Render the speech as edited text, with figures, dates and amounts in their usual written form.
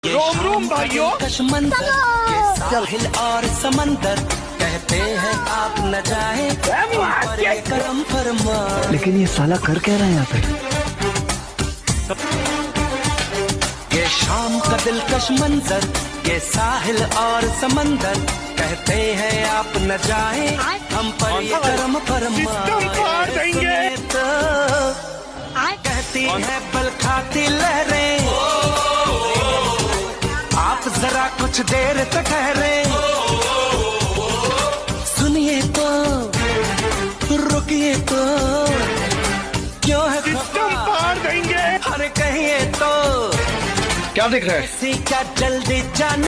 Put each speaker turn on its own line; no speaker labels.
रोम रोम भाइयों।
साहिल और समंदर कहते हैं आप न जाए करम फरमा।
लेकिन ये साला कर क्या रहा है यहाँ पे?
ये शाम का दिलकश मंजर, ये साहिल और समंदर कहते हैं आप न जाए हम पर ये करम फरमा।
सिस्टम फाड़ देंगे।
तो कहती है पल खाती लहरें, आप जरा कुछ देर तक ठहरे। सुनिए तो रुकिए तो क्यों है
सिस्टम फाड़ देंगे।
अरे कहिए तो
क्या दिख रहा है?
किसी का जल्दी जाने